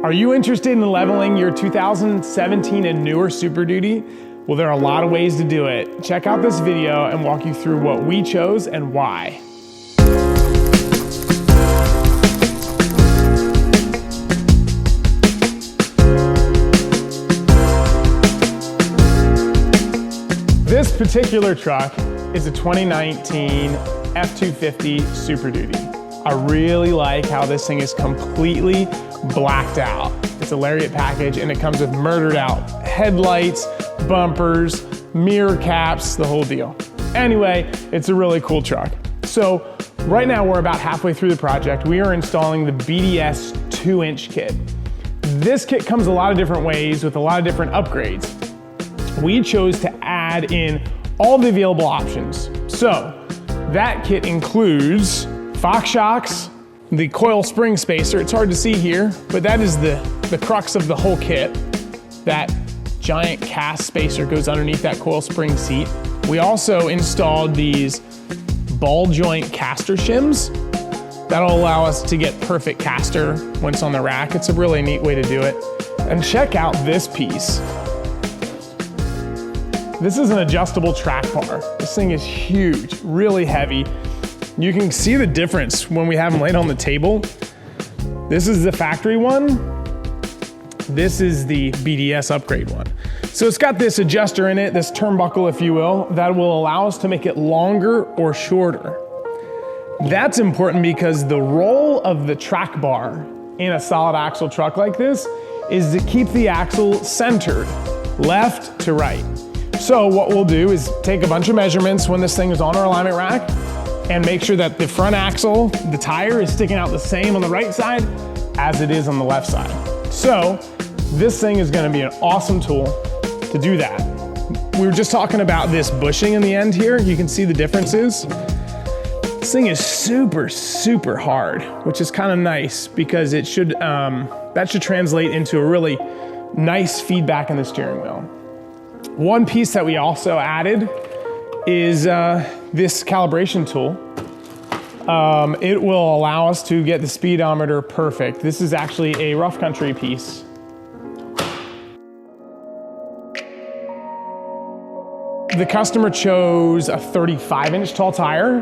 Are you interested in leveling your 2017 and newer Super Duty? Well, there are a lot of ways to do it. Check out this video and walk you through what we chose and why. This particular truck is a 2019 F-250 Super Duty. I really like how this thing is completely blacked out. It's a lariat package and it comes with murdered out headlights, bumpers, mirror caps, the whole deal. Anyway, it's a really cool truck. So right now we're about halfway through the project. We are installing the BDS 2-inch kit. This kit comes a lot of different ways with a lot of different upgrades. We chose to add in all the available options. So that kit includes Fox shocks, the coil spring spacer. It's hard to see here, but that is the crux of the whole kit. That giant cast spacer goes underneath that coil spring seat. We also installed these ball joint caster shims. That'll allow us to get perfect caster when it's on the rack. It's a really neat way to do it. And check out this piece. This is an adjustable track bar. This thing is huge, really heavy. You can see the difference when we have them laid on the table. This is the factory one. This is the BDS upgrade one. So it's got this adjuster in it, this turnbuckle, if you will, that will allow us to make it longer or shorter. That's important because the role of the track bar in a solid axle truck like this is to keep the axle centered, left to right. So what we'll do is take a bunch of measurements when this thing is on our alignment rack and make sure that the front axle, the tire, is sticking out the same on the right side as it is on the left side. So this thing is gonna be an awesome tool to do that. We were just talking about this bushing in the end here. You can see the differences. This thing is super, super hard, which is kind of nice because it should, that should translate into a really nice feedback in the steering wheel. One piece that we also added is this calibration tool. It will allow us to get the speedometer perfect. This is actually a rough country piece. The customer chose a 35-inch tall tire.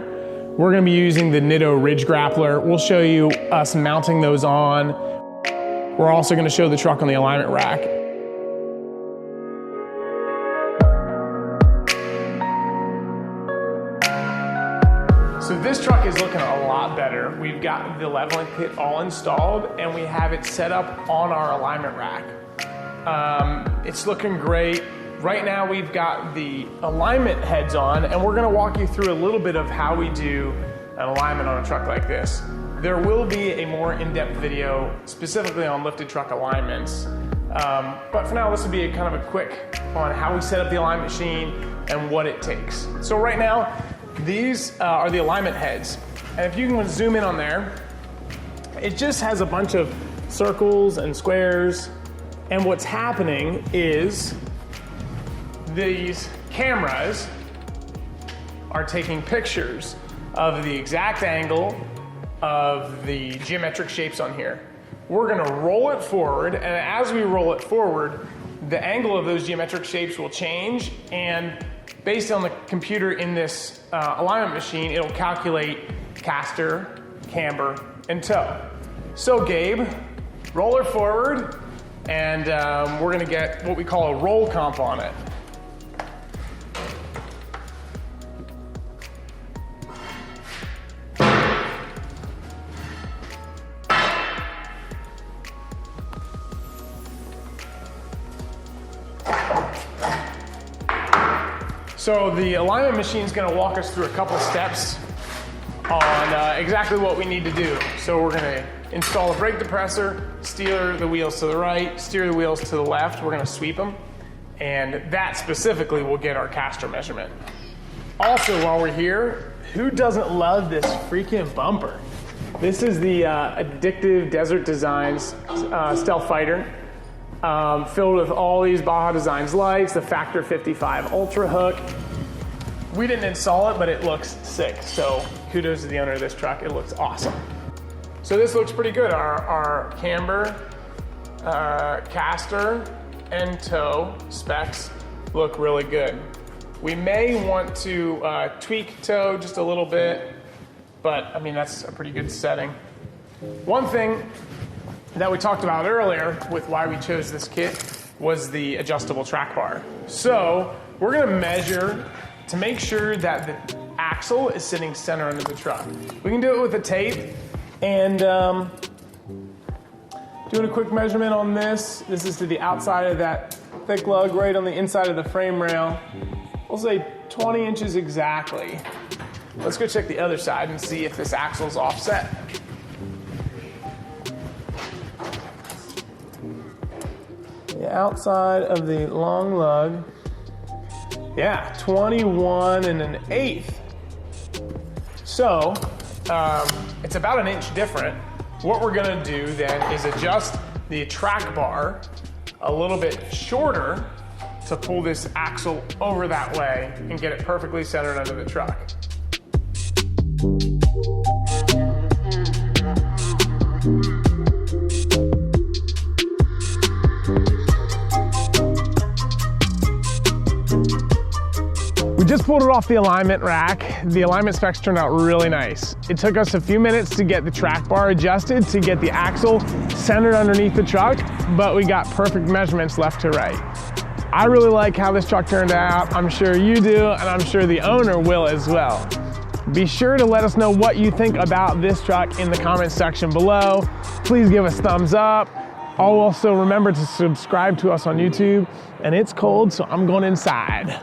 We're gonna be using the Nitto Ridge Grappler. We'll show you us mounting those on. We're also gonna show the truck on the alignment rack. So this truck is looking a lot better. We've got the leveling kit all installed and we have it set up on our alignment rack. It's looking great. Right now we've got the alignment heads on and we're gonna walk you through a little bit of how we do an alignment on a truck like this. There will be a more in-depth video specifically on lifted truck alignments. But for now, this will be a kind of a quick on how we set up the alignment machine and what it takes. So right now, these are the alignment heads. And if you can zoom in on there, it just has a bunch of circles and squares. And what's happening is these cameras are taking pictures of the exact angle of the geometric shapes on here. We're gonna roll it forward, and as we roll it forward, the angle of those geometric shapes will change, and based on the computer in this alignment machine, it'll calculate caster, camber, and toe. So Gabe, roll her forward, and we're gonna get what we call a roll comp on it. So the alignment machine is going to walk us through a couple steps on exactly what we need to do. So we're going to install a brake depressor, steer the wheels to the right, steer the wheels to the left. We're going to sweep them, and that specifically will get our caster measurement. Also, while we're here, who doesn't love this freaking bumper? This is the Addictive Desert Designs Stealth Fighter. Filled with all these Baja Designs lights, the Factor 55 Ultra hook. We didn't install it, but it looks sick. So kudos to the owner of this truck. It looks awesome. So this looks pretty good. Our camber caster and toe specs look really good. We may want to tweak toe just a little bit, but I mean, that's a pretty good setting. One thing that we talked about earlier with why we chose this kit was the adjustable track bar. So we're gonna measure to make sure that the axle is sitting center under the truck. We can do it with a tape, and doing a quick measurement on this. This is to the outside of that thick lug right on the inside of the frame rail. We'll say 20 inches exactly. Let's go check the other side and see if this axle's offset. The outside of the long lug, yeah, 21 1/8. So, it's about an inch different. What we're gonna do then is adjust the track bar a little bit shorter to pull this axle over that way and get it perfectly centered under the truck. We just pulled it off the alignment rack. The alignment specs turned out really nice. It took us a few minutes to get the track bar adjusted to get the axle centered underneath the truck, but we got perfect measurements left to right. I really like how this truck turned out. I'm sure you do, and I'm sure the owner will as well. Be sure to let us know what you think about this truck in the comments section below. Please give us thumbs up. Also remember to subscribe to us on YouTube. And it's cold, so I'm going inside.